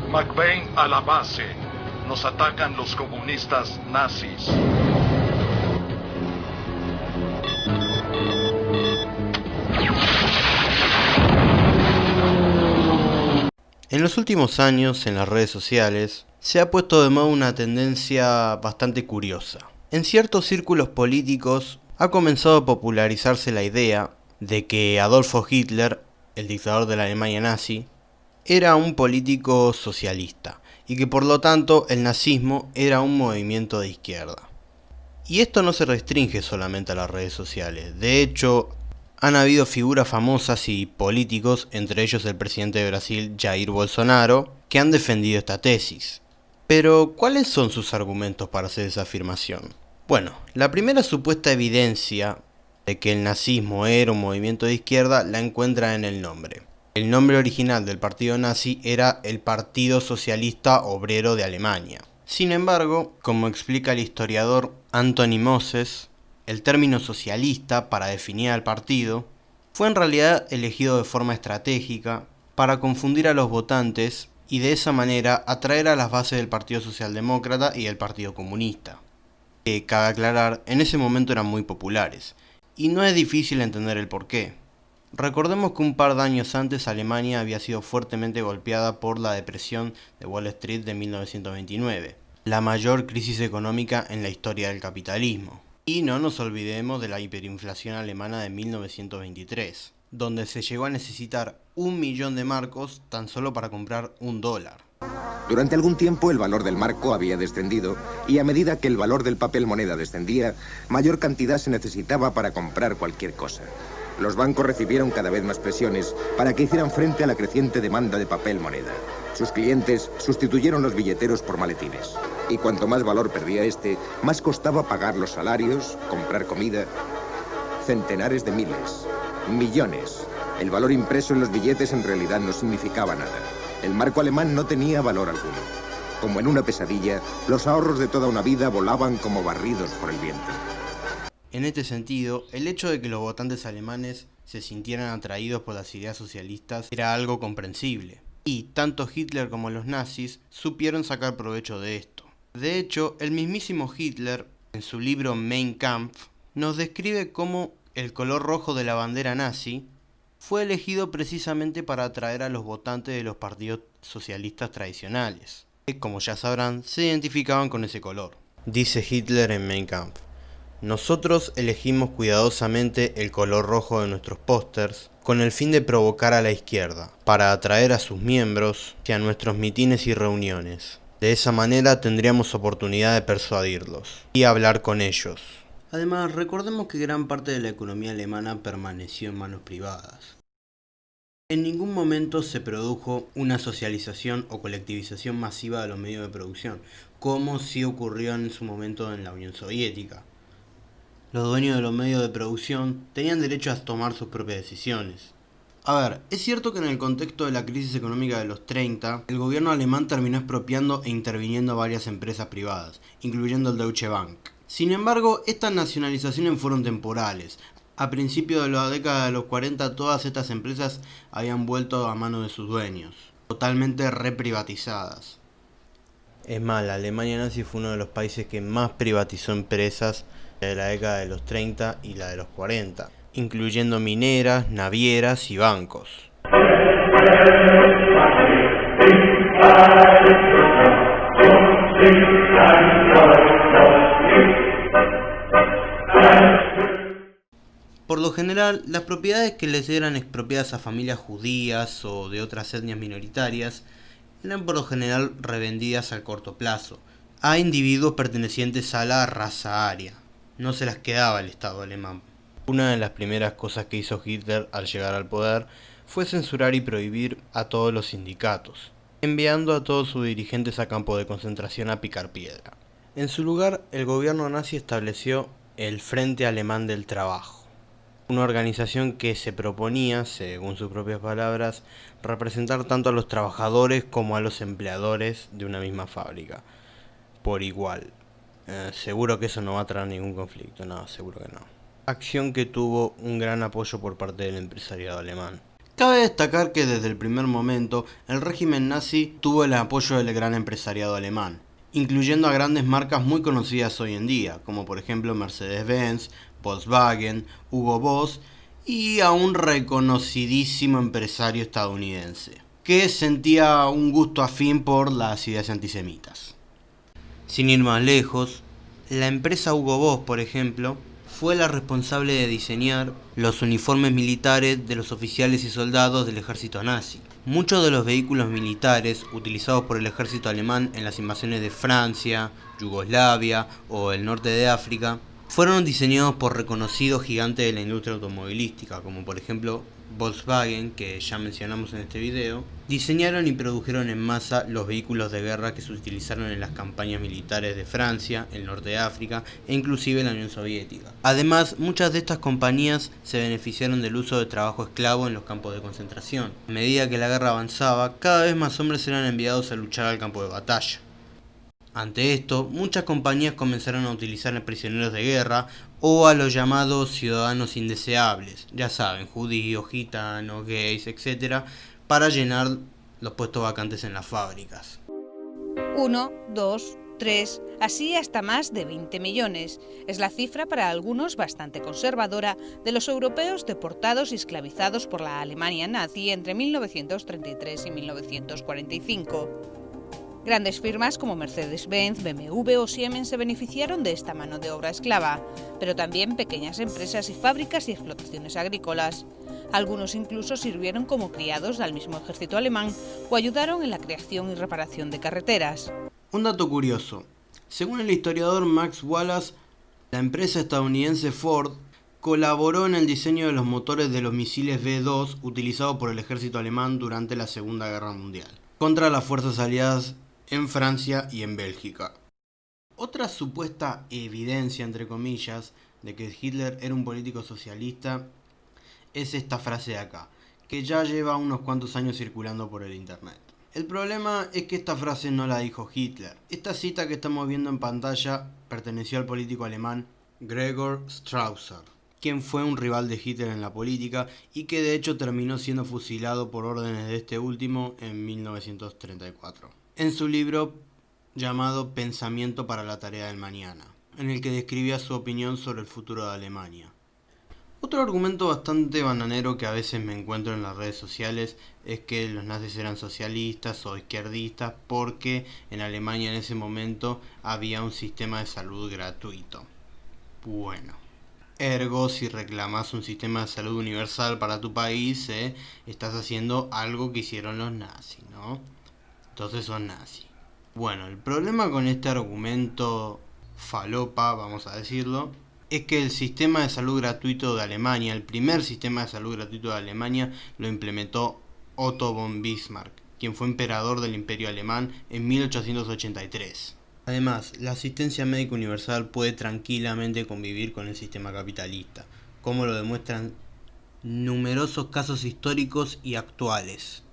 McBain a la base. Nos atacan los comunistas nazis. En los últimos años, en las redes sociales, se ha puesto de moda una tendencia bastante curiosa. En ciertos círculos políticos ha comenzado a popularizarse la idea de que Adolfo Hitler, el dictador de la Alemania nazi, era un político socialista y que por lo tanto el nazismo era un movimiento de izquierda. Y esto no se restringe solamente a las redes sociales. De hecho, han habido figuras famosas y políticos, entre ellos el presidente de Brasil, Jair Bolsonaro, que han defendido esta tesis. Pero, ¿cuáles son sus argumentos para hacer esa afirmación? Bueno, la primera supuesta evidencia de que el nazismo era un movimiento de izquierda la encuentra en el nombre. El nombre original del partido nazi era el Partido Socialista Obrero de Alemania. Sin embargo, como explica el historiador Anthony Moses, el término socialista para definir al partido fue en realidad elegido de forma estratégica para confundir a los votantes y de esa manera atraer a las bases del Partido Socialdemócrata y del Partido Comunista, que, cabe aclarar, en ese momento eran muy populares, y no es difícil entender el porqué. Recordemos que un par de años antes Alemania había sido fuertemente golpeada por la depresión de Wall Street de 1929, la mayor crisis económica en la historia del capitalismo. Y no nos olvidemos de la hiperinflación alemana de 1923, donde se llegó a necesitar 1.000.000 de marcos tan solo para comprar $1. Durante algún tiempo el valor del marco había descendido y a medida que el valor del papel moneda descendía, mayor cantidad se necesitaba para comprar cualquier cosa. Los bancos recibieron cada vez más presiones para que hicieran frente a la creciente demanda de papel moneda. Sus clientes sustituyeron los billeteros por maletines. Y cuanto más valor perdía este, más costaba pagar los salarios, comprar comida. Centenares de miles, millones. El valor impreso en los billetes en realidad no significaba nada. El marco alemán no tenía valor alguno. Como en una pesadilla, los ahorros de toda una vida volaban como barridos por el viento. En este sentido, el hecho de que los votantes alemanes se sintieran atraídos por las ideas socialistas era algo comprensible, y tanto Hitler como los nazis supieron sacar provecho de esto. De hecho, el mismísimo Hitler, en su libro Mein Kampf, nos describe cómo el color rojo de la bandera nazi fue elegido precisamente para atraer a los votantes de los partidos socialistas tradicionales, que, como ya sabrán, se identificaban con ese color. Dice Hitler en Mein Kampf: nosotros elegimos cuidadosamente el color rojo de nuestros pósters con el fin de provocar a la izquierda, para atraer a sus miembros hacia nuestros mitines y reuniones. De esa manera tendríamos oportunidad de persuadirlos y hablar con ellos. Además, recordemos que gran parte de la economía alemana permaneció en manos privadas. En ningún momento se produjo una socialización o colectivización masiva de los medios de producción, como sí ocurrió en su momento en la Unión Soviética. Los dueños de los medios de producción tenían derecho a tomar sus propias decisiones. A ver, es cierto que en el contexto de la crisis económica de los 30, el gobierno alemán terminó expropiando e interviniendo varias empresas privadas, incluyendo el Deutsche Bank. Sin embargo, estas nacionalizaciones fueron temporales. A principios de la década de los 40, todas estas empresas habían vuelto a manos de sus dueños, totalmente reprivatizadas. Es más, la Alemania nazi fue uno de los países que más privatizó empresas de la década de los 30 y la de los 40, incluyendo mineras, navieras y bancos. Por lo general, las propiedades que les eran expropiadas a familias judías o de otras etnias minoritarias eran por lo general revendidas al corto plazo a individuos pertenecientes a la raza aria. No se las quedaba el Estado alemán. Una de las primeras cosas que hizo Hitler al llegar al poder fue censurar y prohibir a todos los sindicatos, enviando a todos sus dirigentes a campos de concentración a picar piedra. En su lugar, el gobierno nazi estableció el Frente Alemán del Trabajo, una organización que se proponía, según sus propias palabras, representar tanto a los trabajadores como a los empleadores de una misma fábrica, por igual. Seguro que eso no va a traer ningún conflicto, no, seguro que no. Acción que tuvo un gran apoyo por parte del empresariado alemán. Cabe destacar que desde el primer momento el régimen nazi tuvo el apoyo del gran empresariado alemán, incluyendo a grandes marcas muy conocidas hoy en día, como por ejemplo Mercedes-Benz, Volkswagen, Hugo Boss y a un reconocidísimo empresario estadounidense, que sentía un gusto afín por las ideas antisemitas. Sin ir más lejos, la empresa Hugo Boss, por ejemplo, fue la responsable de diseñar los uniformes militares de los oficiales y soldados del ejército nazi. Muchos de los vehículos militares utilizados por el ejército alemán en las invasiones de Francia, Yugoslavia o el norte de África fueron diseñados por reconocidos gigantes de la industria automovilística, como por ejemplo Volkswagen, que ya mencionamos en este video. Diseñaron y produjeron en masa los vehículos de guerra que se utilizaron en las campañas militares de Francia, el norte de África e inclusive en la Unión Soviética. Además, muchas de estas compañías se beneficiaron del uso de trabajo esclavo en los campos de concentración. A medida que la guerra avanzaba, cada vez más hombres eran enviados a luchar al campo de batalla. Ante esto, muchas compañías comenzaron a utilizar a prisioneros de guerra o a los llamados ciudadanos indeseables, ya saben, judíos, gitanos, gays, etc., para llenar los puestos vacantes en las fábricas. 1, 2, 3, así hasta más de 20 millones. Es la cifra para algunos bastante conservadora de los europeos deportados y esclavizados por la Alemania nazi entre 1933 y 1945. Grandes firmas como Mercedes-Benz, BMW o Siemens se beneficiaron de esta mano de obra esclava, pero también pequeñas empresas y fábricas y explotaciones agrícolas. Algunos incluso sirvieron como criados del mismo ejército alemán o ayudaron en la creación y reparación de carreteras. Un dato curioso. Según el historiador Max Wallace, la empresa estadounidense Ford colaboró en el diseño de los motores de los misiles V-2 utilizados por el ejército alemán durante la Segunda Guerra Mundial, contra las fuerzas aliadas en Francia y en Bélgica. Otra supuesta evidencia, entre comillas, de que Hitler era un político socialista es esta frase de acá, que ya lleva unos cuantos años circulando por el internet. El problema es que esta frase no la dijo Hitler. Esta cita que estamos viendo en pantalla perteneció al político alemán Gregor Strasser, quien fue un rival de Hitler en la política y que de hecho terminó siendo fusilado por órdenes de este último en 1934. En su libro llamado Pensamiento para la tarea del mañana, en el que describía su opinión sobre el futuro de Alemania. Otro argumento bastante bananero que a veces me encuentro en las redes sociales es que los nazis eran socialistas o izquierdistas porque en Alemania en ese momento había un sistema de salud gratuito. Bueno, ergo, si reclamas un sistema de salud universal para tu país, estás haciendo algo que hicieron los nazis, ¿no? Entonces son nazis. Bueno, el problema con este argumento falopa, vamos a decirlo, es que el sistema de salud gratuito de Alemania, el primer sistema de salud gratuito de Alemania, lo implementó Otto von Bismarck, quien fue emperador del Imperio Alemán en 1883. Además, la asistencia médica universal puede tranquilamente convivir con el sistema capitalista, como lo demuestran numerosos casos históricos y actuales.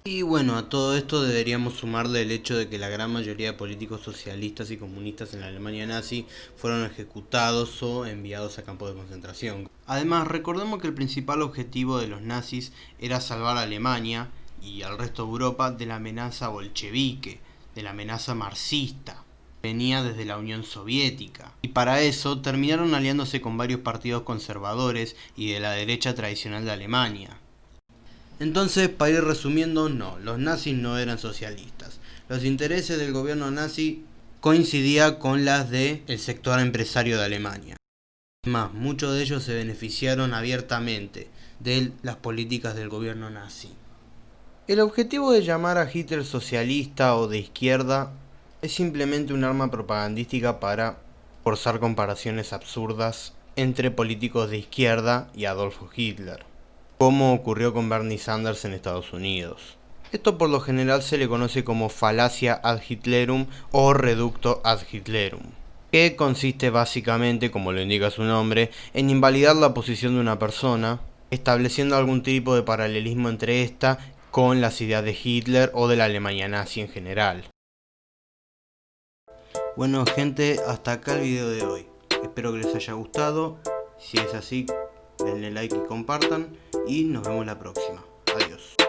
Y bueno, a todo esto deberíamos sumarle el hecho de que la gran mayoría de políticos socialistas y comunistas en la Alemania nazi fueron ejecutados o enviados a campos de concentración. Además, recordemos que el principal objetivo de los nazis era salvar a Alemania y al resto de Europa de la amenaza bolchevique, de la amenaza marxista. Venía desde la Unión Soviética. Y para eso terminaron aliándose con varios partidos conservadores y de la derecha tradicional de Alemania. Entonces, para ir resumiendo, no, los nazis no eran socialistas. Los intereses del gobierno nazi coincidían con las del sector empresario de Alemania. Además, muchos de ellos se beneficiaron abiertamente de las políticas del gobierno nazi. El objetivo de llamar a Hitler socialista o de izquierda es simplemente un arma propagandística para forzar comparaciones absurdas entre políticos de izquierda y Adolf Hitler, como ocurrió con Bernie Sanders en Estados Unidos. Esto por lo general se le conoce como falacia ad Hitlerum o reducto ad Hitlerum, que consiste básicamente, como lo indica su nombre, en invalidar la posición de una persona, estableciendo algún tipo de paralelismo entre esta con las ideas de Hitler o de la Alemania nazi en general. Bueno gente, hasta acá el video de hoy. Espero que les haya gustado. Si es así, denle like y compartan y nos vemos la próxima. Adiós.